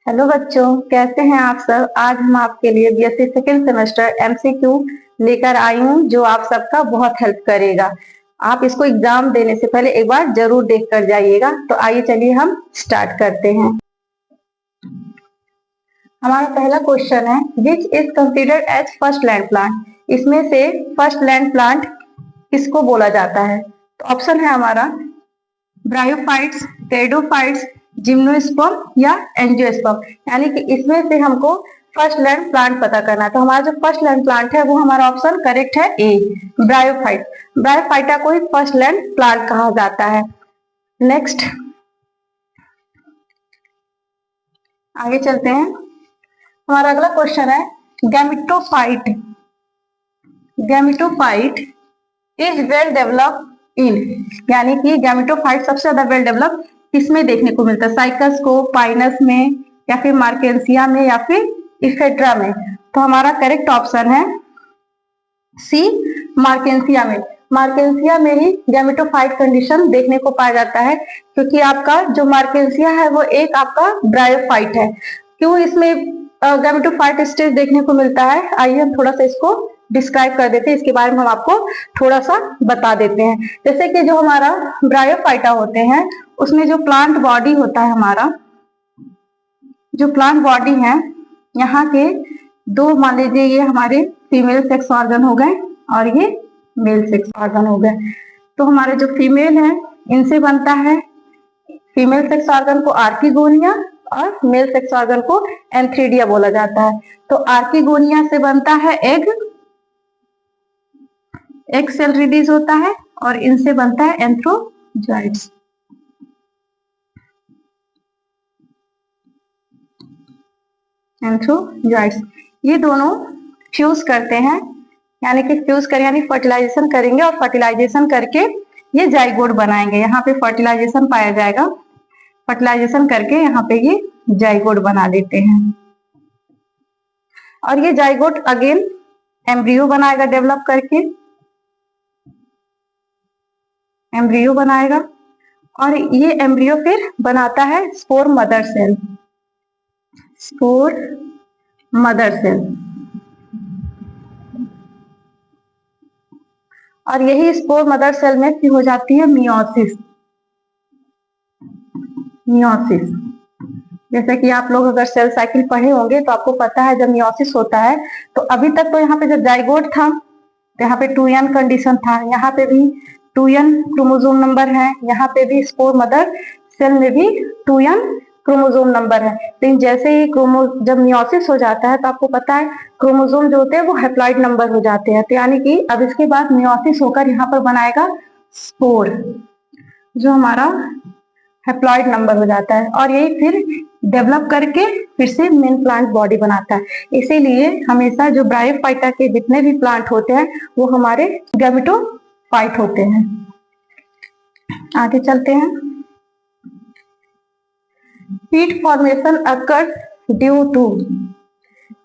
Hello बच्चों, कैसे हैं आप सब। आज हम आपके लिए बीएससी सेकेंड सेमेस्टर एमसीक्यू लेकर आई हूँ जो आप सबका बहुत हेल्प करेगा। आप इसको एग्जाम देने से पहले एक बार जरूर देख कर जाइएगा। तो आइए चलिए हम स्टार्ट करते हैं। हमारा पहला क्वेश्चन है, which is considered as first land plant. इसमें से फर्स्ट लैंड प्लांट किसको बोला जाता है? तो ऑप्शन है हमारा ब्रायोफाइट्स, टेरिडोफाइट्स, जिम्नोस्पर्म या एंजियोस्पर्म। यानी कि इसमें से हमको फर्स्ट लैंड प्लांट पता करना है। तो हमारा जो फर्स्ट लैंड प्लांट है वो हमारा ऑप्शन करेक्ट है ए, ब्रायोफाइट। ब्रायोफाइटा को ही फर्स्ट लैंड प्लांट कहा जाता है। नेक्स्ट आगे चलते हैं। हमारा अगला क्वेश्चन है, gametophyte. Gametophyte is well develop in, यानी कि गैमेटोफाइट सबसे ज्यादा वेल डेवलप किसमें देखने को मिलता है? साइकस को, पाइनस में, या फिर मार्केंसिया में, या फिर इफेड्रा में। तो हमारा करेक्ट ऑप्शन है सी, मार्केंसिया में। मार्केंसिया में ही गैमेटोफाइट कंडीशन देखने को पाया जाता है, क्योंकि आपका जो मार्केंसिया है वो एक आपका ब्रायोफाइट है। क्यों इसमें गैमेटोफाइट स्टेज देखने को मिलता है, आइए हम थोड़ा सा इसको डिस्क्राइब कर देते हैं। इसके बारे में हम आपको थोड़ा सा बता देते हैं। जैसे कि जो हमारा ब्रायोफाइटा होते हैं उसमें जो प्लांट बॉडी होता है, हमारा जो प्लांट बॉडी है, यहाँ के दो मान लीजिए ये हमारे फीमेल सेक्स ऑर्गन हो गए और ये मेल सेक्स ऑर्गन हो गए। तो हमारे जो फीमेल है इनसे बनता है, फीमेल सेक्स ऑर्गन को आर्किगोनिया और मेल सेक्स ऑर्गन को एंथ्रीडिया बोला जाता है। तो आर्किगोनिया से बनता है एग सेल रिलीज होता है और इनसे बनता है एंथ्रोजाइट्स। एंथ्रोजाइट्स ये दोनों फ्यूज करते हैं, यानी कि फ्यूज कर यानी फर्टिलाइजेशन करेंगे और फर्टिलाइजेशन करके ये जाइगोट बनाएंगे। यहाँ पे फर्टिलाइजेशन पाया जाएगा, फर्टिलाइजेशन करके यहाँ पे ये जाइगोट बना देते हैं और ये जाइगोट अगेन एम्ब्रियो बनाएगा, डेवलप करके एम्ब्रियो बनाएगा और ये एम्ब्रियो फिर बनाता है spore mother cell. Spore mother cell और यही स्पोर मदर सेल में फिर हो जाती है मियोसिस। मियोसिस जैसे कि आप लोग अगर सेल साइकिल पढ़े होंगे तो आपको पता है जब मियोसिस होता है तो अभी तक तो यहाँ पे जब जाइगोट था तो यहाँ पे 2n कंडीशन था, यहाँ पे भी 2n क्रोमोसोम नंबर है, यहाँ पे भी स्पोर मदर सेल में भी 2n क्रोमोसोम नंबर है। लेकिन जैसे ही जब मियोसिस हो जाता है तो आपको पता है क्रोमोसोम जो होते हैं वो हैप्लॉइड नंबर हो जाते हैं। तो यानी कि अब इसके बाद मियोसिस होकर यहाँ पर बनाएगा स्पोर, जो हमारा हैप्लॉइड नंबर हो जाता है और यही फिर डेवलप करके फिर से मेन प्लांट बॉडी बनाता है। इसीलिए हमेशा जो ब्रायोफाइटा के जितने भी प्लांट होते हैं वो हमारे गैमेटोफाइट होते हैं। आगे चलते हैं। पीट फॉर्मेशन अकर्स ड्यू टू,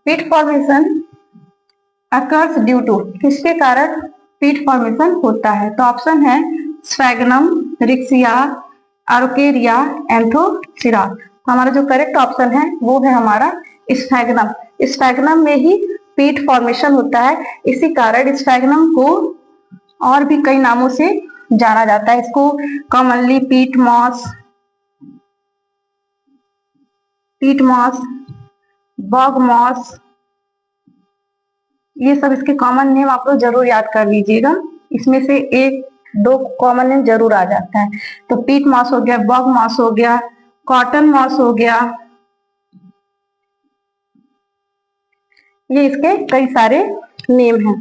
पीट फॉर्मेशन अकर्स ड्यू टू किसके कारण पीट फॉर्मेशन होता है? तो ऑप्शन है स्फैग्नम, रिक्सिया, आर्केरिया, एंथोसिरा। हमारा जो करेक्ट ऑप्शन है वो है हमारा स्फैग्नम। स्फैग्नम में ही पीट फॉर्मेशन होता है, इसी कारण स्फैग्नम को और भी कई नामों से जाना जाता है। इसको कॉमनली पीट मॉस, पीट मॉस, बॉग मॉस, ये सब इसके कॉमन नेम आप लोग जरूर याद कर लीजिएगा। इसमें से एक दो कॉमन नेम जरूर आ जाता है। तो पीट मॉस हो गया, बॉग मॉस हो गया, कॉटन मॉस हो गया, ये इसके कई सारे नेम हैं।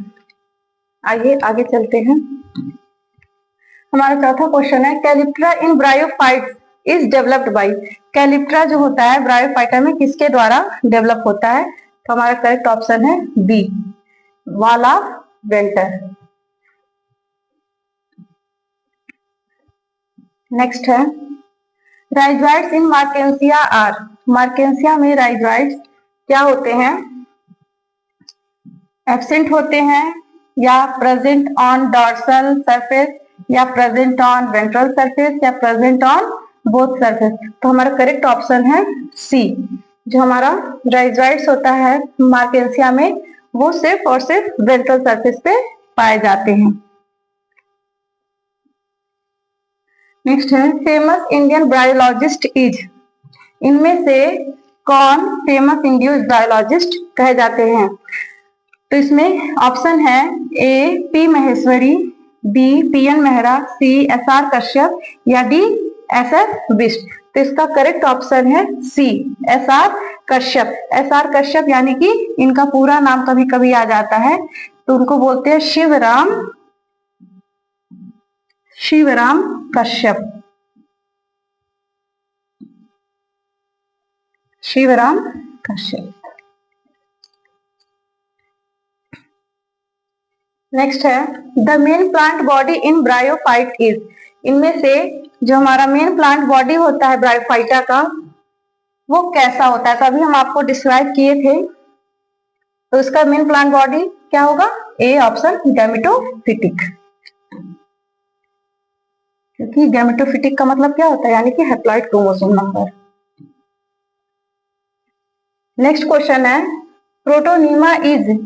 आइए आगे चलते हैं। हमारा चौथा क्वेश्चन है, calyptra in bryophytes is developed by. Calyptra जो होता है ब्रायोफाइटा में किसके द्वारा डेवलप होता है? तो हमारा करेक्ट ऑप्शन है बी, वाला वेंटर। नेक्स्ट है, rhizoids in Marchantia are. Marchantia में राइजोइड्स क्या होते हैं? एब्सेंट होते हैं या प्रेजेंट ऑन डॉर्सल सरफेस या प्रेजेंट ऑन वेंट्रल सरफेस या प्रेजेंट ऑन बोथ सरफेस। तो हमारा करेक्ट ऑप्शन है सी, जो हमारा राइजोइड्स होता है मार्केंसिया में, वो सिर्फ और सिर्फ वेंट्रल सरफेस पे पाए जाते हैं। नेक्स्ट है फेमस इंडियन ब्रायोलॉजिस्ट इज। इनमें से कौन फेमस इंडियन ब्रायोलॉजिस्ट कहे जाते हैं? तो इसमें ऑप्शन है A P Maheshwari, B P N Mehra, C S R Kashyap या डी एस एस बिष्ट। तो इसका करेक्ट ऑप्शन है C S R Kashyap. S R Kashyap यानी कि इनका पूरा नाम कभी कभी आ जाता है तो उनको बोलते हैं शिवराम कश्यप। शिवराम कश्यप। नेक्स्ट है the main plant body in bryophyte is. इनमें से जो हमारा मेन प्लांट बॉडी होता है ब्रायोफाइटा का, वो कैसा होता है? तो अभी हम आपको डिस्क्राइब किए थे। तो इसका मेन प्लांट बॉडी क्या होगा? A option gametophytic. क्योंकि गैमेटोफिटिक का मतलब क्या होता है? यानी कि haploid chromosome number. Next question है प्रोटोनीमा इज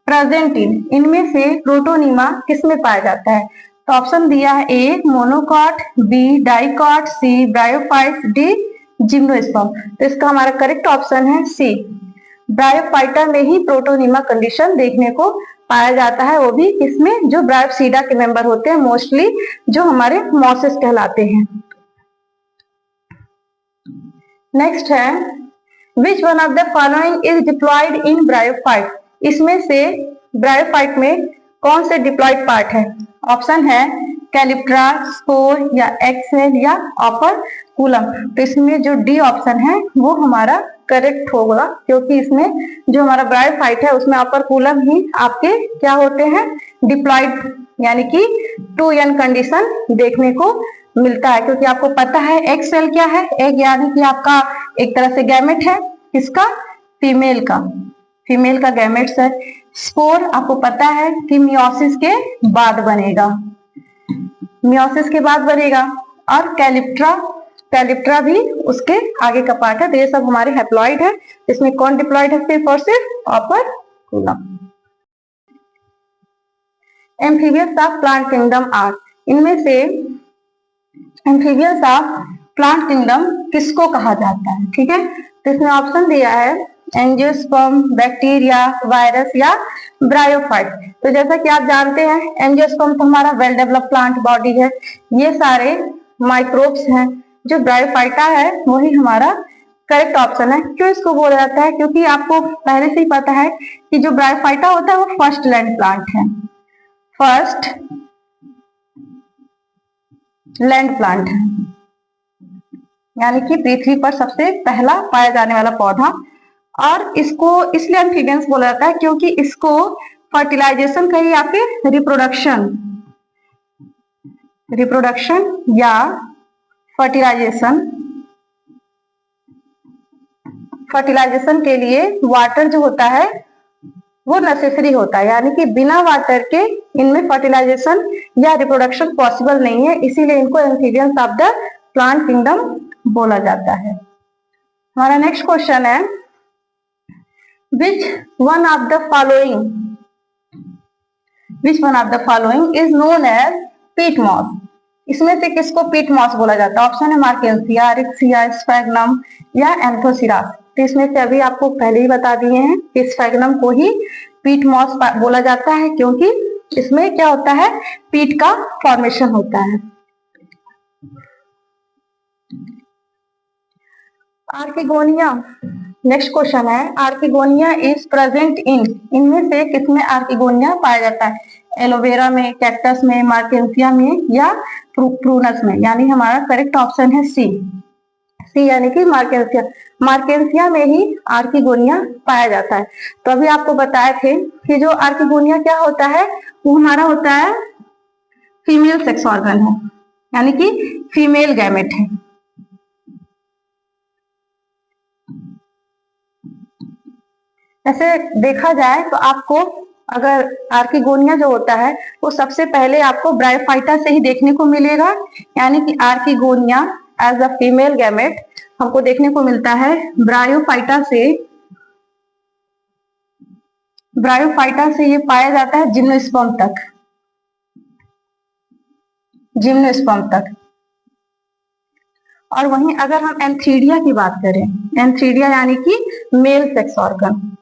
प्रेजेंट इन। इनमें से प्रोटोनीमा किसमें पाया जाता है? तो ऑप्शन दिया है ए मोनोकॉट, बी डाइकॉट, सी ब्रायोफाइट, डी जिम्नोस्पर्म। तो इसका हमारा करेक्ट ऑप्शन है सी। ब्रायोफाइटा में ही प्रोटोनीमा कंडीशन देखने को पाया जाता है, वो भी इसमें जो ब्रायोप्सीडा के मेंबर होते हैं मोस्टली, जो हमारे मॉसेस कहलाते हैं। नेक्स्ट है which one of the following is diploid in bryophyte. इसमें से ब्रायोफाइट में कौन से डिप्लॉयड पार्ट है? ऑप्शन है कैलिप्ट्रा, स्पोर या एक्सेल या अपर कूलम। तो इसमें जो डी ऑप्शन है वो हमारा करेक्ट होगा, क्योंकि इसमें जो हमारा ब्रायोफाइट है उसमें अपर कूलम ही आपके क्या होते हैं? डिप्लॉयड, यानी कि 2n कंडीशन देखने को मिलता है। क्योंकि आपको पता है एग सेल क्या है? एग यानी कि आपका एक तरह से गैमेट है। किसका? फीमेल का गैमेट्स है। स्पोर आपको पता है कि मियोसिस के बाद बनेगा, और कैलिप्ट्रा भी उसके आगे का पार्ट है। तो ये सब हमारे हैप्लॉइड है। इसमें कौन डिप्लॉयड है? सिर्फ और सिर्फ अपर कूलम। Amphibians of plant kingdom are. इनमें से एम्फीबियंस ऑफ प्लांट किंगडम किसको कहा जाता है? ठीक है, तो इसमें ऑप्शन दिया है एंजियोस्पर्म, बैक्टीरिया, वायरस या ब्रायोफाइट। तो जैसा कि आप जानते हैं एंजियोस्पर्म तो हमारा वेल डेवलप प्लांट बॉडी है, ये सारे माइक्रोब्स हैं। जो ब्रायोफाइटा है वही हमारा करेक्ट ऑप्शन है। क्यों इसको बोला जाता है? क्योंकि आपको पहले से ही पता है कि जो ब्रायोफाइटा होता है वो फर्स्ट लैंड प्लांट है, फर्स्ट लैंड प्लांट है, यानी कि पृथ्वी पर सबसे पहला पाया जाने वाला पौधा। और इसको इसलिए एम्फीबियंस बोला जाता है क्योंकि इसको फर्टिलाइजेशन कहिए या फिर रिप्रोडक्शन या फर्टिलाइजेशन के लिए वाटर जो होता है वो नेसेसरी होता है, यानी कि बिना वाटर के इनमें फर्टिलाइजेशन या रिप्रोडक्शन पॉसिबल नहीं है। इसीलिए इनको amphibians of the plant kingdom बोला जाता है। हमारा नेक्स्ट क्वेश्चन है which one of the following is known as peat moss। इसमें से किसको पीट मॉस बोला जाता है? ऑप्शन है मार्केंसिया, रिक्सिया, स्फैग्नम या एंथोसिरास। तो इसमें से अभी आपको पहले ही बता दिए हैं कि स्फैग्नम को ही पीट मॉस बोला जाता है, क्योंकि इसमें क्या होता है? पीट का फॉर्मेशन होता है। आर्किगोनिया, नेक्स्ट क्वेश्चन है आर्किगोनिया इज प्रेजेंट इन। इनमें से किसमें आर्किगोनिया पाया जाता है? एलोवेरा में, कैक्टस में, मार्केंसिया में या प्रूनस में। यानी हमारा करेक्ट ऑप्शन है सी यानी कि मार्केंसिया में ही आर्किगोनिया पाया जाता है। तो अभी आपको बताए थे कि जो आर्किगोनिया क्या होता है, वो हमारा होता है फीमेल सेक्स ऑर्गन है, यानी कि फीमेल गैमेट है। ऐसे देखा जाए तो आपको अगर आर्किगोनिया जो होता है वो सबसे पहले आपको ब्रायोफाइटा से ही देखने को मिलेगा, यानी कि archegonia as a female gamete हमको देखने को मिलता है ब्रायोफाइटा से ये पाया जाता है जिम्नोस्पर्म तक। और वहीं अगर हम एंथीडिया की बात करें, एंथीडिया यानी कि मेल सेक्स ऑर्गन,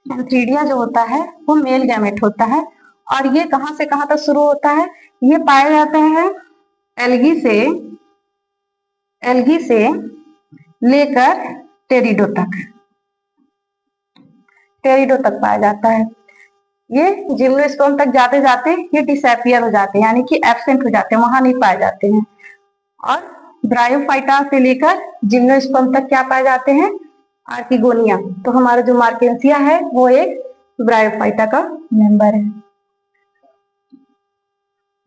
एंथीडिया जो होता है वो मेल गैमेट होता है। और ये कहां से कहां तक शुरू होता है? ये पाए जाते हैं एल्गी से लेकर टेरिडो तक पाया जाता है। ये जिम्नोस्पर्म तक जाते जाते ये डिसअपियर हो जाते हैं, यानी कि एब्सेंट हो जाते हैं, वहां नहीं पाए जाते हैं। और ब्रायोफाइटा से लेकर जिम्नोस्पर्म तक क्या पाए जाते हैं? आर्किगोनिया। तो हमारा जो मार्केंसिया है वो एक ब्रायोफाइटा का मेंबर है।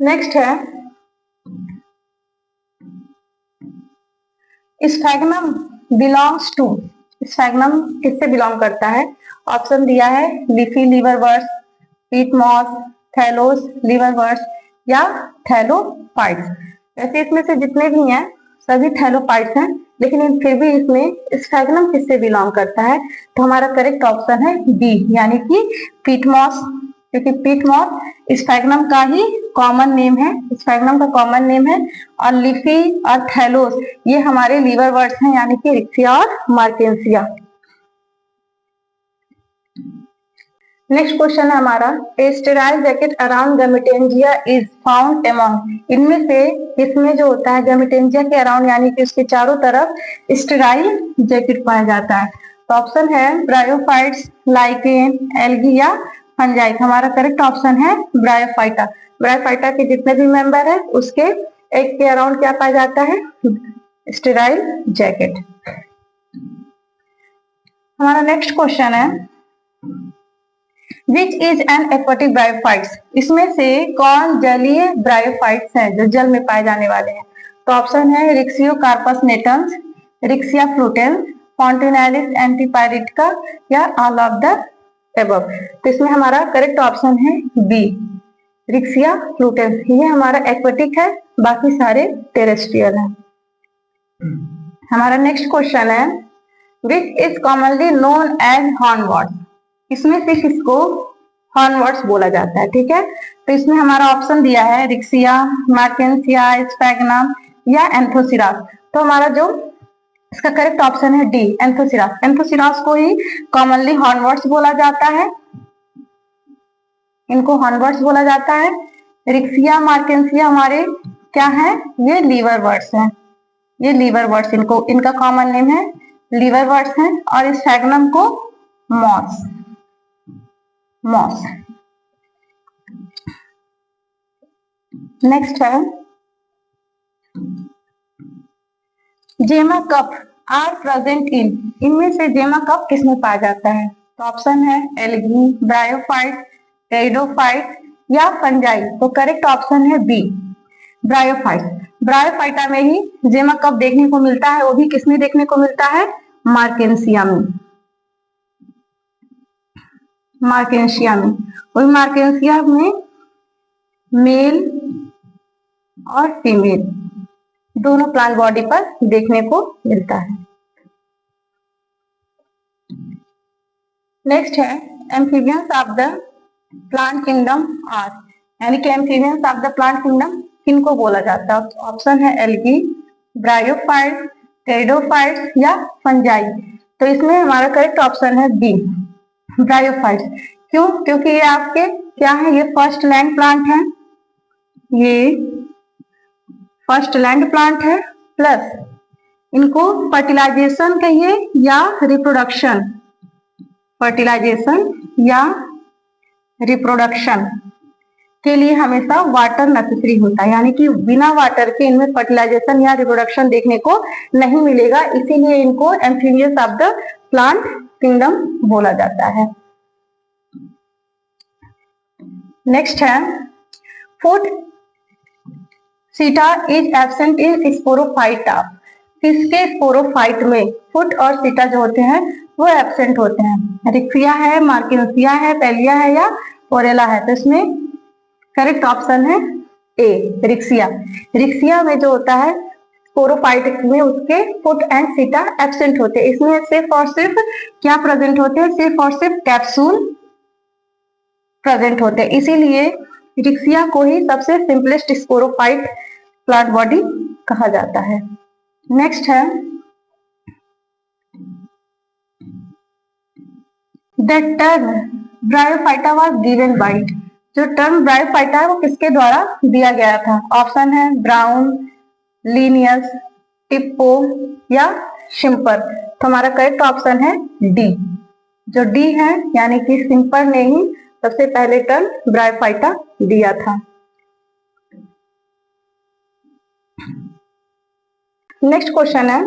नेक्स्ट है स्फैग्नम बिलोंग्स टू, स्फैग्नम किससे बिलोंग करता है? ऑप्शन दिया है लीफी लीवरवर्ट्स, पीट मॉस, थैलोस लीवरवर्ट्स या थैलोफाइट्स। वैसे इसमें से जितने भी हैं सभी थैलोफाइट्स हैं, लेकिन फिर भी इसमें स्फैग्नम किससे बिलोंग करता है? तो हमारा करेक्ट ऑप्शन है बी, यानी कि पीट मॉस, क्योंकि पीट मॉस स्फैग्नम का ही कॉमन नेम है, स्फैग्नम का कॉमन नेम है। और लिफी और थैलोस ये हमारे लीवरवर्ट्स हैं, यानी कि रिक्सिया और मार्केंसिया। नेक्स्ट क्वेश्चन है हमारा, a sterile jacket around gametangia is found among, इनमें से किसमें जो होता है गैमेटेंजिया के अराउंड यानी कि उसके चारों तरफ स्टेराइल जैकेट पाया जाता है? तो ऑप्शन है ब्रायोफाइट्स, लाइकेन, एल्गी या फंजाई। हमारा करेक्ट ऑप्शन है ब्रायोफाइटा। ब्रायोफाइटा के जितने भी मेंबर है उसके एक के अराउंड क्या पाया जाता है? Sterile jacket. हमारा नेक्स्ट क्वेश्चन है which is an aquatic bryophytes, इसमें से कौन जलीय ब्रायोफाइट्स हैं जो जल में पाए जाने वाले हैं? तो ऑप्शन है रिक्सियोकार्पस नेटन्स, रिक्सिया फ्लूटेंस, फॉन्टिनेलिस एंटीपायरिटिका या ऑल ऑफ द एबव। तो इसमें हमारा करेक्ट ऑप्शन है बी, रिक्सिया फ्लूटेंस। ये हमारा एक्वाटिक है, बाकी सारे टेरेस्ट्रियल है। हमारा नेक्स्ट क्वेश्चन है which is commonly known as hornworts, इसमें से किसको हॉर्नवर्ट्स बोला जाता है? ठीक है, तो इसमें हमारा ऑप्शन दिया है रिक्सिया, मार्केंसिया, स्फैग्नम या एंथोसिरास। तो हमारा जो इसका करेक्ट ऑप्शन है डी, एंथोसिरास। एंथोसिरास को ही कॉमनली हॉर्नवर्ट्स बोला जाता है, इनको हॉर्नवर्ट्स बोला जाता है। रिक्सिया, मार्केंसिया हमारे क्या है? ये लीवरवर्ट्स हैं, ये लीवरवर्ट्स, इनको इनका कॉमन नेम है लीवरवर्ट्स हैं। और स्फैग्नम को मॉस। नेक्स्ट है जेमा कप आर प्रेजेंट इन, इनमें से जेमा कप किसमें पाया जाता है? तो ऑप्शन है एल्गी, ब्रायोफाइट, टेरिडोफाइट या फंजाई। तो करेक्ट ऑप्शन है बी, ब्रायोफाइट। ब्रायोफाइटा में ही जेमा कप देखने को मिलता है, वो भी किसमें देखने को मिलता है? मार्केंसिया में, वही मार्केंसिया में मेल और फीमेल दोनों प्लांट बॉडी पर देखने को मिलता है। नेक्स्ट है amphibians of the plant kingdom are, यानी कि amphibians of the plant kingdom किनको बोला जाता है? ऑप्शन है एल्गी, ब्रायोफाइट्स, टेरिडोफाइट्स या फंजाई। तो इसमें हमारा करेक्ट ऑप्शन है बी, ब्रायोफाइट्स। क्यों? क्योंकि ये आपके क्या है? ये फर्स्ट लैंड प्लांट है, ये फर्स्ट लैंड प्लांट है, प्लस इनको फर्टिलाइजेशन कहिए या रिप्रोडक्शन, फर्टिलाइजेशन या रिप्रोडक्शन के लिए हमेशा वाटर नेसेसरी होता है, यानी कि बिना वाटर के इनमें फर्टिलाइजेशन या रिप्रोडक्शन देखने को नहीं मिलेगा, इसीलिए इनको amphibians of the plant kingdom बोला जाता है। नेक्स्ट है फुट सीटा इज एब्सेंट इन स्पोरोफाइटा, किसके स्पोरोफाइट में फुट और सीटा जो होते हैं वो एब्सेंट होते हैं? रिक्सिया है, मार्केंसिया है, पेलिया है या पोरेला है? तो इसमें करेक्ट ऑप्शन है ए रिक्सिया। रिक्सिया में जो होता है स्पोरोफाइट में उसके फुट एंड सीटा एब्सेंट होते हैं। इसमें सिर्फ और सिर्फ क्या प्रेजेंट होते हैं, सिर्फ और सिर्फ कैप्सूल प्रेजेंट होते हैं, इसीलिए रिक्सिया को ही सबसे सिंपलेस्ट स्पोरोफाइट प्लांट बॉडी कहा जाता है। नेक्स्ट है the term bryophyta was given by. जो टर्म ब्रायोफाइटा है वो किसके द्वारा दिया गया था? ऑप्शन है ब्राउन, लीनियस, टिप्पो या शिम्पर। तो हमारा करेक्ट ऑप्शन है डी। जो डी है यानी कि शिम्पर ने ही सबसे पहले टर्म ब्रायोफाइटा दिया था। नेक्स्ट क्वेश्चन है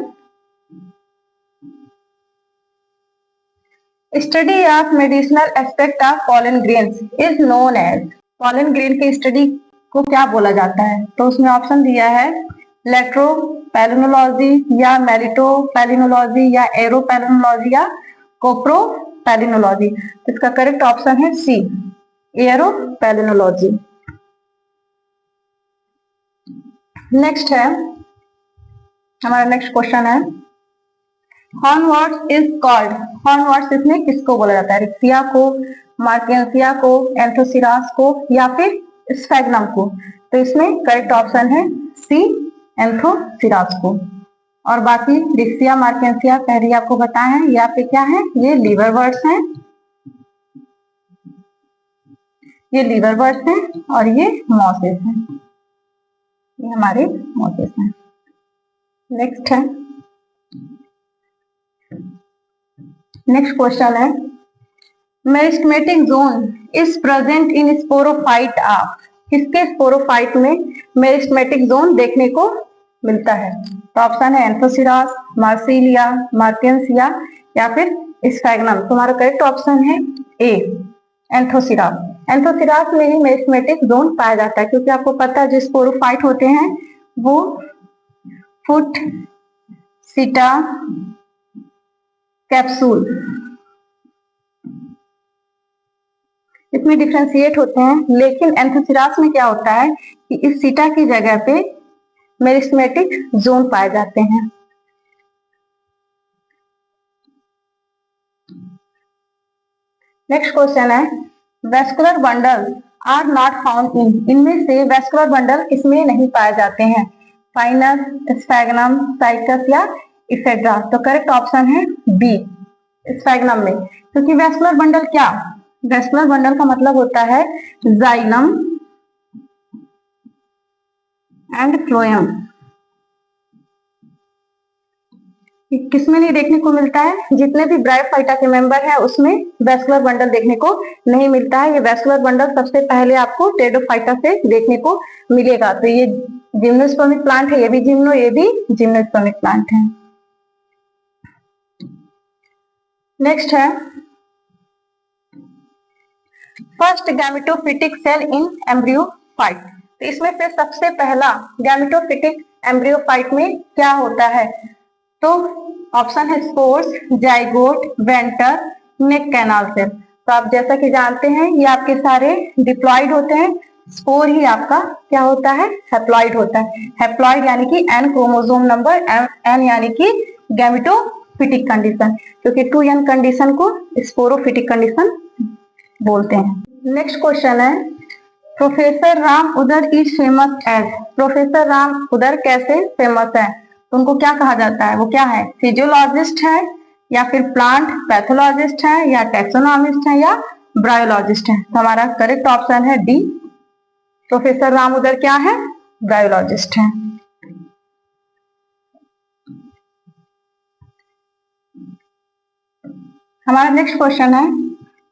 study of medicinal aspect of pollen grains is known as. Pollen grain की स्टडी को क्या बोला जाता है? तो उसमें ऑप्शन दिया है लेट्रोपैलिनोलॉजी या मेरिटोपैलिनोलॉजी या एरोपैलिनोलॉजी या कोप्रोपैलिनोलॉजी। इसका करेक्ट ऑप्शन है सी एरोपैलिनोलॉजी। नेक्स्ट है हमारा नेक्स्ट क्वेश्चन है हॉर्नवर्ट्स इज कॉल्ड। हॉर्नवर्ट्स इसमें किसको बोला जाता है? रिक्सिया को, मार्केंसिया को, एंथोसिरास को या फिर स्फैग्नम को। तो इसमें करेक्ट ऑप्शन है सी एंथोसिरास को। और बाकी रिक्सिया, मार्केंसिया पहले आपको बताया है, या फिर क्या है, ये लीवर बर्ड्स हैं, ये लीवर बर्ड्स हैं और ये मॉसेस हैं, ये हमारे मॉसेस हैं। नेक्स्ट है नेक्स्ट क्वेश्चन है meristematic zone is present in sporophyte of. किसके स्पोरोफाइट में मेरिस्टेमेटिक जोन देखने को मिलता है? तो ऑप्शन है एंथोसिरास, मार्सिलिया, मार्केंसिया या फिर स्फैग्नम। तो हमारा करेक्ट ऑप्शन है ए एंथोसिरास। एंथोसिरास में ही मेरिस्टेमेटिक जोन पाया जाता है, क्योंकि आपको पता है जो स्पोरोफाइट होते हैं वो फुट, सीटा, कैप्सूल इसमें डिफ्रेंशिएट होते हैं। लेकिन एंथोसिरास में क्या होता है कि इस सीटा की जगह पे मेरिस्टेमेटिक जोन पाए जाते हैं। नेक्स्ट क्वेश्चन है vascular bundle are not found in. इनमें से वेस्कुलर बंडल किसमें नहीं पाए जाते हैं? फाइनस, स्फैग्नम, साइकस या इफेड्रा। तो करेक्ट ऑप्शन है बी स्फैग्नम में। क्योंकि वेस्कुलर बंडल क्या, वेस्कुलर बंडल का मतलब होता है जाइलम एंड फ्लोएम। किसमें नहीं देखने को मिलता है? जितने भी ब्रायोफाइटा के मेंबर हैं उसमें वेस्कुलर बंडल देखने को नहीं मिलता है। ये वेस्कुलर बंडल सबसे पहले आपको टेरिडोफाइटा से देखने को मिलेगा। तो ये जिम्नोस्पर्मिक प्लांट है, ये भी जिम्नोस्पर्मिक प्लांट है। नेक्स्ट है फर्स्ट गैमेटोफिटिक सेल इन एम्ब्रियोफाइट। तो इसमें से सबसे पहला गैमेटोफिटिक एम्ब्रियोफाइट में क्या होता है? तो ऑप्शन है स्पोर्स, जाइगोट, वेंटर, नेक कैनाल सेल। तो आप जैसा कि जानते हैं ये आपके सारे डिप्लॉइड होते हैं। स्पोर ही आपका क्या होता है? हैप्लॉइड होता है। हैप्लॉइड यानी कि एन क्रोमोसोम नंबर, एन यानी कि गैमेटोफिटिक कंडीशन, क्योंकि 2n कंडीशन को स्पोरोफिटिक कंडीशन बोलते हैं। नेक्स्ट क्वेश्चन है professor Ram Udar is famous as. Professor Ram Udar कैसे फेमस है? तो उनको क्या कहा जाता है? वो क्या है? फिजियोलॉजिस्ट है या फिर प्लांट पैथोलॉजिस्ट है या टैक्सोनॉमिस्ट है या ब्रायोलॉजिस्ट है? तो हमारा करेक्ट ऑप्शन है डी प्रोफेसर राम उदर क्या है? ब्रायोलॉजिस्ट है। हमारा नेक्स्ट क्वेश्चन है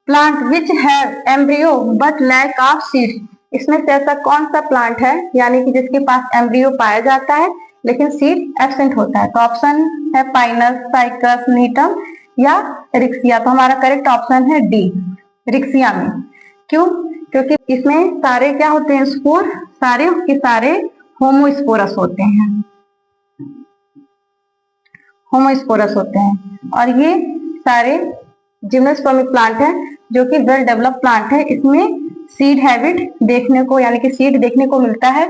plant which have embryo but lack of seed. इसमें से ऐसा कौन सा प्लांट है यानी कि जिसके पास एम्ब्रियो पाया जाता है लेकिन सीड एब्सेंट होता है? तो ऑप्शन है पाइनस, साइकस, नीटम या रिक्सिया। तो हमारा करेक्ट ऑप्शन है डी रिक्सिया में। क्यों? क्योंकि इसमें सारे क्या होते हैं? स्पोर सारे के सारे होमोस्पोरस होते हैं, होमोस्पोरस होते हैं। और ये सारे जिम्नोस्पर्मिक प्लांट है जो कि वेल डेवलप प्लांट है। इसमें सीड हैबिट देखने को, यानी कि सीड देखने को मिलता है,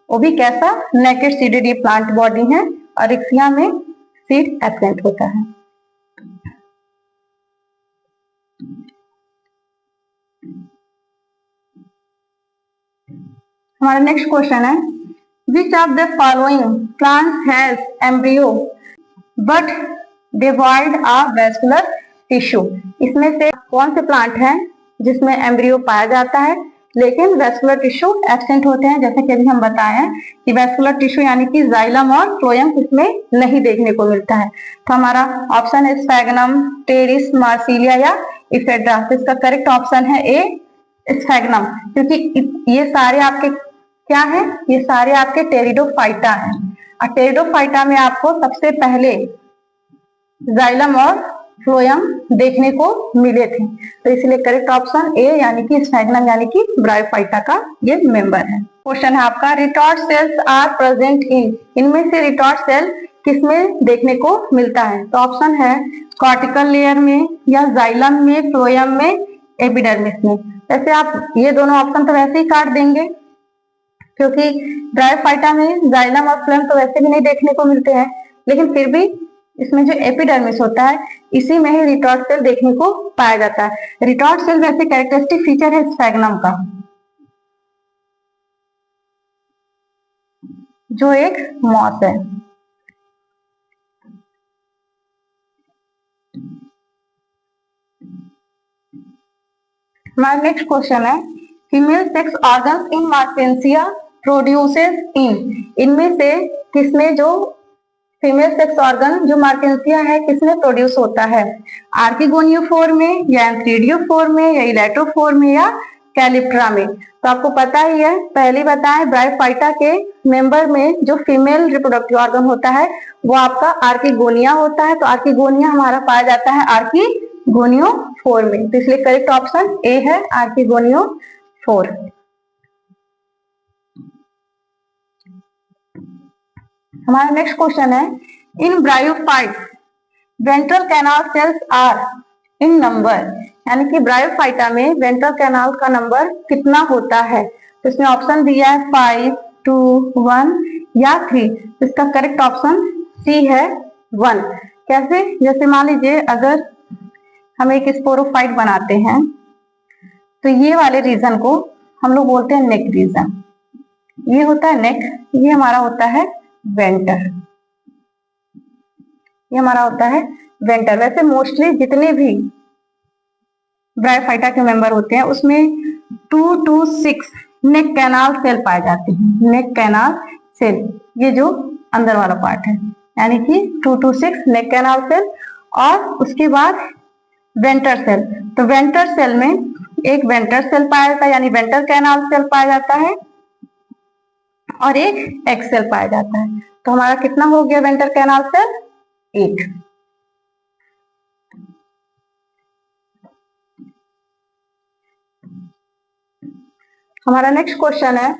वो भी कैसा, नेकेड सीडेड ये प्लांट बॉडी है, और इक्सिया में सीड एब्सेंट होता है। हमारा नेक्स्ट क्वेश्चन है, which of the following plants has embryo but devoid of vascular tissue. इसमें से कौन से प्लांट हैं जिसमें एम्ब्रियो पाया जाता है लेकिन वैस्कुलर टिश्यू एब्सेंट होते हैं। जैसे कि अभी हम बताए हैं कि वैस्कुलर टिश्यू यानी कि जाइलम और फ्लोएम इसमें नहीं देखने को मिलता है। तो हमारा ऑप्शन है स्फैग्नम, टेरिस, मार्सिलिया या इफेड्रा। तो इसका करेक्ट ऑप्शन है ए, स्फैग्नम, क्योंकि ये सारे आपके क्या है, ये सारे आपके टेरिडोफाइटा हैं, और टेरिडोफाइटा में आपको सबसे पहले जाइलम और फ्लोएम देखने को मिले थे। तो इसलिए करेक्ट ऑप्शन ए यानी कि स्फैग्नम यानी कि ब्रायोफाइटा का ये मेंबर है। क्वेश्चन है आपका, retort cells are present in. इनमें से रिटॉर्ट सेल किसमें देखने को मिलता है। तो ऑप्शन है कॉर्टिकल लेयर में, या जाइलम में, फ्लोएम में, एपिडर्मिस में। वैसे आप ये दोनों ऑप्शन तो वैसे ही काट देंगे, क्योंकि ब्रायोफाइटा में जाइलम और फ्लोएम तो वैसे भी नहीं देखने को मिलते हैं, लेकिन फिर भी इसमें जो एपिडर्मिस होता है इसी में ही रिटॉर्ट सेल देखने को पाया जाता है। रिटॉर्ट सेल वैसे कैरेक्टरिस्टिक फीचर है स्फैग्नम का, जो एक मॉस है। हमारा नेक्स्ट क्वेश्चन है, female sex organ in मार्केंसिया produces इन। इनमें से किसमें जो फीमेल सेक्स ऑर्गन जो मार्केंसिया है किसमें प्रोड्यूस होता है, आर्किगोनियोफोर में, या एंथ्रीडियोफोर में, या इलेक्ट्रोफोर में, या कैलिप्ट्रा में। तो आपको पता ही है, पहले बताएं ब्रायोफाइटा के मेंबर में जो फीमेल रिप्रोडक्टिव ऑर्गन होता है वो आपका आर्किगोनिया होता है। तो आर्किगोनिया हमारा पाया जाता है आर्किगोनियोफोर में। तो इसलिए करेक्ट ऑप्शन ए है, आर्किगोनियोफोर। हमारा नेक्स्ट क्वेश्चन है, in bryophyte ventral canal cells are in number. यानी कि ब्रायोफाइटा में वेंट्रल कैनाल का नंबर कितना होता है। तो इसमें ऑप्शन दिया है 5, 2, 1 या 3। तो इसका करेक्ट ऑप्शन सी है 1। कैसे, जैसे मान लीजिए अगर हम एक स्पोरोफाइट बनाते हैं तो ये वाले रीजन को हम लोग बोलते हैं नेक रीजन। ये होता है नेक, ये हमारा होता है वेंटर, ये हमारा होता है वेंटर। वैसे मोस्टली जितने भी ब्रायोफाइटा के मेंबर होते हैं उसमें 2 to 6 नेक कैनाल सेल पाए जाते हैं। नेक कैनाल सेल ये जो अंदर वाला पार्ट है, यानी कि 2 to 6 नेक कैनाल सेल, और उसके बाद वेंटर सेल। तो वेंटर सेल में एक वेंटर सेल पाया जाता है, यानी वेंटर कैनाल सेल पाया जाता है, और एक एग सेल पाया जाता है। तो हमारा कितना हो गया वेंटर कैनाल सेल, 8। हमारा नेक्स्ट क्वेश्चन है,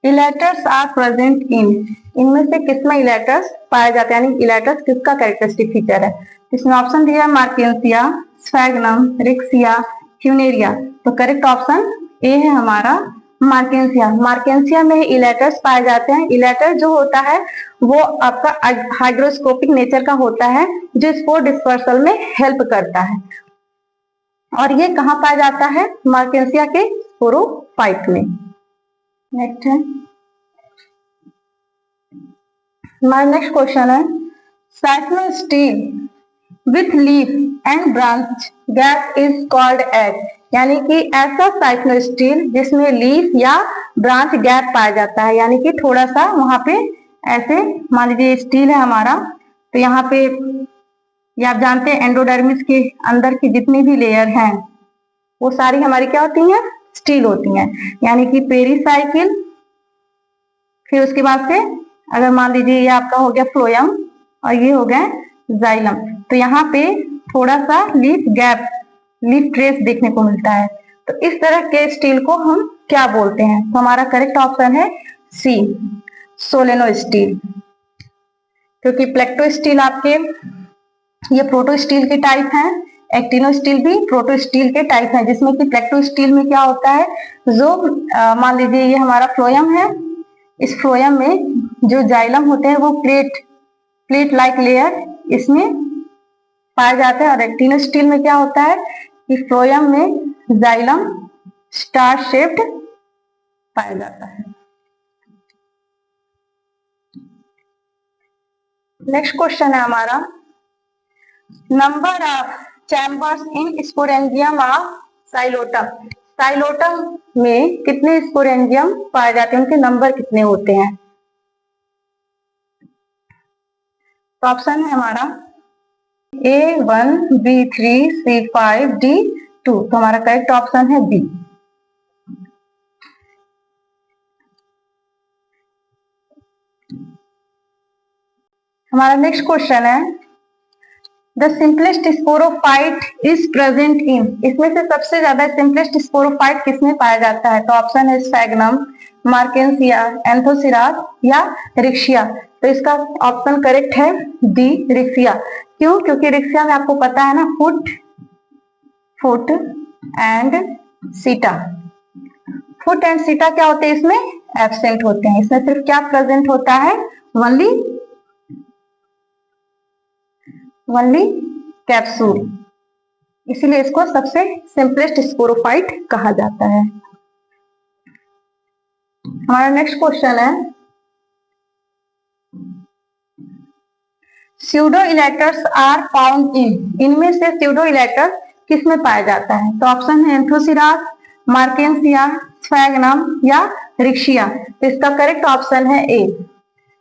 इलेटर्स आर प्रेजेंट इन। इनमें से किसमें इलेटर्स पाए जाते हैं, यानी इलेटर्स किसका कैरेक्टरिस्टिक फीचर है। इसमें ऑप्शन दिया है मार्केंसिया, स्फैग्नम, रिक्सिया, फ्यूनेरिया। तो करेक्ट ऑप्शन ए है हमारा मार्केंसिया। मार्केंसिया में इलेटर्स पाए जाते हैं। इलेटर जो होता है वो आपका हाइग्रोस्कोपिक नेचर का होता है, जो स्पोर डिस्पर्सल में हेल्प करता है, और ये कहाँ पाया जाता है, मार्केंसिया के स्पोरोफाइट में। नेक्स्ट है हमारा नेक्स्ट क्वेश्चन है, cyclostele with leaf and branch gap is called as. यानी कि ऐसा साइक्लोस्टील जिसमें लीफ या ब्रांच गैप पाया जाता है, यानी कि थोड़ा सा वहां पे ऐसे, मान लीजिए स्टील है हमारा, तो यहाँ पे ये आप जानते हैं एंडोडर्मिस के अंदर की जितनी भी लेयर हैं वो सारी हमारी क्या होती हैं, स्टील होती हैं। यानी कि पेरीसाइकिल, फिर उसके बाद से अगर मान लीजिए ये आपका हो गया फ्लोएम और ये हो गया जाइलम, तो यहाँ पे थोड़ा सा लीफ गैप, लीफ ट्रेस देखने को मिलता है। तो इस तरह के स्टील को हम क्या बोलते हैं। तो हमारा करेक्ट ऑप्शन है सी, सोलेनो स्टील। क्योंकि प्लेक्टो स्टील आपके ये प्रोटो स्टील के टाइप हैं, एक्टिनोस्टील भी प्रोटोस्टील के टाइप हैं, जिसमें कि प्लेक्टोस्टील में क्या होता है, जो मान लीजिए ये हमारा फ्लोएम है, इस फ्लोएम में जो जाइलम होते हैं वो प्लेट लाइक लेयर इसमें पाया जाता है, और एक्टिनोस्टील में क्या होता है कि फ्लोएम में जाइलम स्टार शेप्ड पाया जाता है। नेक्स्ट क्वेश्चन है हमारा, number of chambers in sporangium of Psilotum. Psilotum में कितने स्पोरेंजियम पाए जाते हैं, उनके नंबर कितने होते हैं? तो ऑप्शन है हमारा A1, B3, C5, D2। तो हमारा करेक्ट ऑप्शन है बी। हमारा नेक्स्ट क्वेश्चन है, the simplest sporophyte is present in. इसमें से सबसे ज्यादा सिंपलेस्ट स्पोरोफाइट किसमें पाया जाता है? तो ऑप्शन है स्फैग्नम, मार्केंसिया, एंथोसिरास या रिक्शिया। तो इसका ऑप्शन करेक्ट है डी, रिक्शिया। क्यों? क्योंकि रिक्शिया में आपको पता है ना, फुट एंड सीटा। फुट एंड सीटा क्या होते हैं? इसमें एब्सेंट होते हैं। इसमें सिर्फ क्या प्रेजेंट होता है? Only capsule. इसीलिए इसको सबसे सिंपलेस्ट स्पोरोफाइट कहा जाता है। हमारा नेक्स्ट क्वेश्चन है, pseudo elaters are found in. इनमें से स्यूडो इलेटर किस में पाया जाता है? तो ऑप्शन है एंथोसिरास, मार्केंसिया, स्फैग्नम या रिक्शिया। तो इसका करेक्ट ऑप्शन है ए,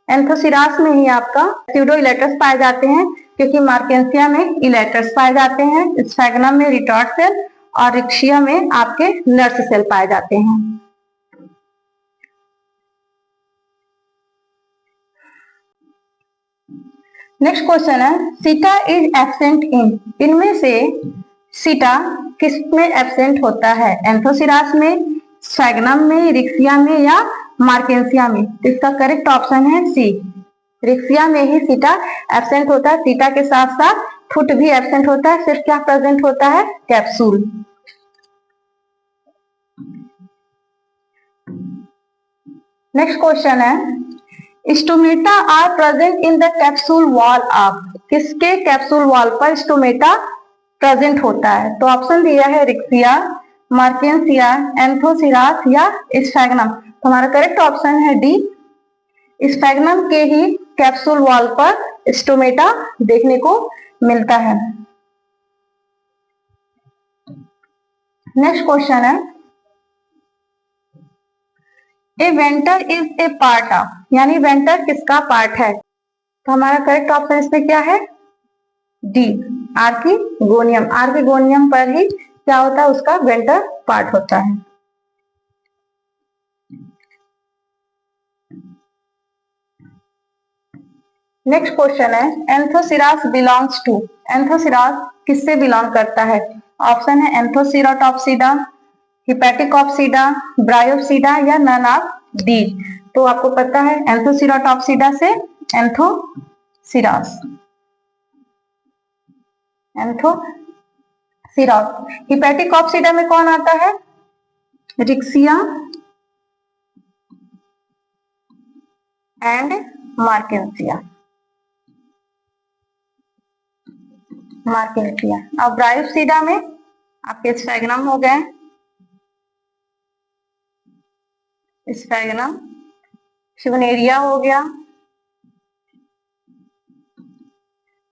एंथोसिरास में ही आपका स्यूडो इलेटर्स पाए जाते हैं, क्योंकि मार्केंसिया में इलेटर्स पाए जाते हैं, स्फैग्नम में रिटार्ड सेल और रिक्शिया में आपके नर्स सेल पाए जाते हैं। नेक्स्ट क्वेश्चन है, सीटा इज एब्सेंट इन। इनमें से सीटा किस में एब्सेंट होता है? एंथोसिरास में, स्फैग्नम में, रिक्शिया में या मार्केंसिया में? तो इसका करेक्ट ऑप्शन है सी, रिक्शिया में ही सीटा एब्सेंट होता है। सीटा के साथ साथ फुट भी एब्सेंट होता है, सिर्फ क्या प्रेजेंट होता है? कैप्सूल। नेक्स्ट क्वेश्चन है, stomata are present in the capsule wall of. किसके कैप्सूल वॉल पर स्टोमेटा प्रेजेंट होता है? तो ऑप्शन दिया है रिक्शिया, मार्केंसिया, एंथोसिरास या स्फैग्नम। तो हमारा करेक्ट ऑप्शन है डी, स्फैग्नम के ही कैप्सूल वॉल पर स्टोमेटा देखने को मिलता है। नेक्स्ट क्वेश्चन है, a venter is a part of. यानी वेंटर किसका पार्ट है? तो हमारा करेक्ट ऑप्शन इसमें क्या है? D, archegonium. आर्किगोनियम पर ही क्या होता है? उसका वेंटर पार्ट होता है। नेक्स्ट क्वेश्चन है, एंथोसिरास बिलोंग्स टू। एंथोसिरास किससे बिलोंग करता है? ऑप्शन है एंथोसिराटॉप्सिडा, हिपैटिकॉप्सिडा, ब्रायोप्सिडा या नन ऑफ दी। तो आपको पता है एंथोसिराटॉप्सिडा से एंथोसिरास, एंथोसिरास। हिपैटिकॉप्सिडा में कौन आता है? रिक्शिया एंड मार्केंसिया। अब ब्रायोप्सिडा में आपके स्फैग्नम हो गए, स्फैग्नम, शिवनेरिया हो गया,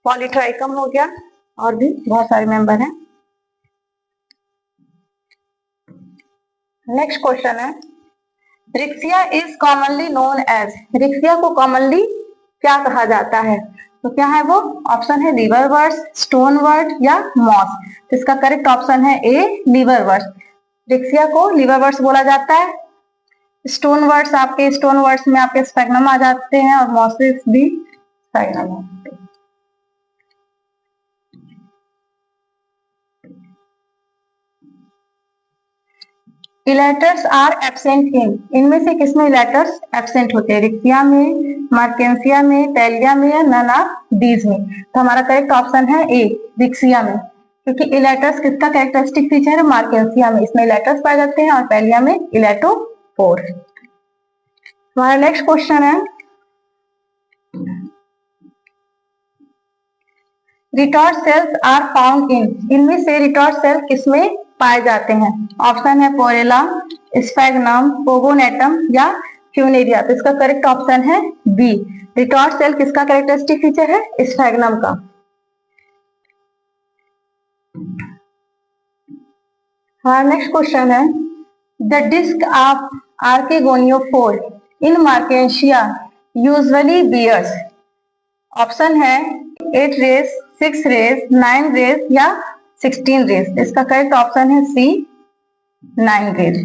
पॉलीट्राइकम हो गया, और भी बहुत सारे मेंबर हैं। नेक्स्ट क्वेश्चन है, riccia is commonly known as. Riccia को कॉमनली क्या कहा जाता है? तो क्या है वो? ऑप्शन है लीवरवर्ट्स, स्टोनवर्ट या मॉस। तो इसका करेक्ट ऑप्शन है ए, लीवरवर्ट्स। रिक्शिया को लीवरवर्ट्स बोला जाता है। स्टोनवर्ट्स, आपके स्टोनवर्ट्स में आपके स्फैग्नम आ जाते हैं, और मॉसेस भी स्फैग्नम है। Elaters are absent in. इनमें से किसमें इलेटर्स एब्सेंट होते हैं? रिक्शिया में, मार्केंसिया में, टेलिया में या नन ऑफ दीज में? तो हमारा करेक्ट ऑप्शन है ए, रिक्शिया में। क्योंकि इलेटस किसका कैरेक्टरिस्टिक फीचर है? मार्केंसिया में। इसमें इलेटस पाए जाते हैं और पैलिया में इलेटोफोर। हमारा नेक्स्ट क्वेश्चन है, retort cells are found in, इनमें से रिटॉर्ट सेल किसमें पाए जाते हैं? ऑप्शन है पोरेला, स्फैग्नम, पोगोनेटम या फ्यूनेरिया। तो इसका करेक्ट ऑप्शन है बी। रिटॉर्ट सेल किसका कैरेक्टरिस्टिक फीचर है? स्फैग्नम का। हमारा नेक्स्ट क्वेश्चन है, the disc of archegoniophore in marchantia usually bears. Option है 8 रेस, 6 रेस, 9 रेस या 16 रेस। इसका करेक्ट ऑप्शन है सी, 9 रेस।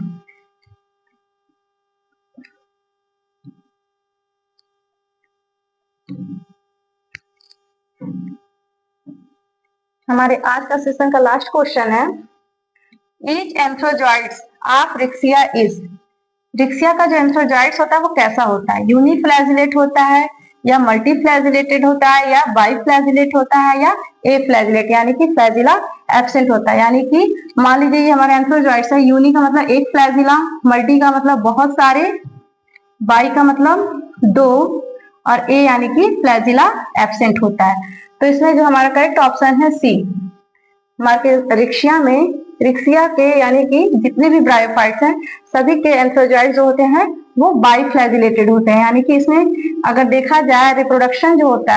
हमारे आज का सेशन का लास्ट क्वेश्चन है, each antherozoids of Riccia is. Riccia का जो एंथ्रोजॉइड्स होता है वो कैसा होता है? यूनिफ्लैजिलेट होता है या मल्टीफ्लैजिलेटेड होता है या बाईफ्लैजिलेट होता है या ए फ्लैजिलेट यानी कि फ्लैजिला एब्सेंट होता है। यानी कि मान लीजिए ये हमारे एंथ्रोजॉइड्स है, यूनि का मतलब एक फ्लैजिला, मल्टी का मतलब बहुत सारे, बाई का मतलब 2 और ए यानी कि फ्लैजिला एब्सेंट होता है। तो इसमें जो हमारा करेक्ट ऑप्शन है सी। रिक्सिया के यानी कि जितने भी ब्रायोफाइट्स हैं सभी के एंथ्रोजॉइड जो होते हैं वो बाईफ्लैजिलेटेड होते हैं। यानी कि इसमें अगर देखा जाए रिप्रोडक्शन जो होता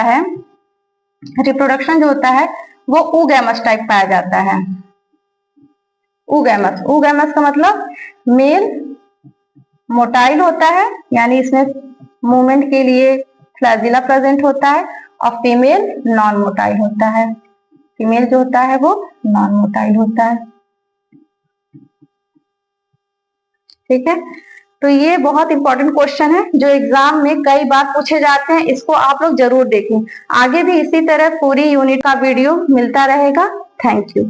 है वो ऊगैमस टाइप पाया जाता है। ऊगैमस का मतलब मेल मोटाइल होता है, यानी इसमें मूवमेंट के लिए फ्लैजिला प्रेजेंट होता है, और फीमेल नॉन मोटाइल होता है। फीमेल जो होता है वो नॉन मोटाइल होता है। ठीक है, तो ये बहुत इंपॉर्टेंट क्वेश्चन है जो एग्जाम में कई बार पूछे जाते हैं। इसको आप लोग जरूर देखें। आगे भी इसी तरह पूरी यूनिट का वीडियो मिलता रहेगा। Thank you.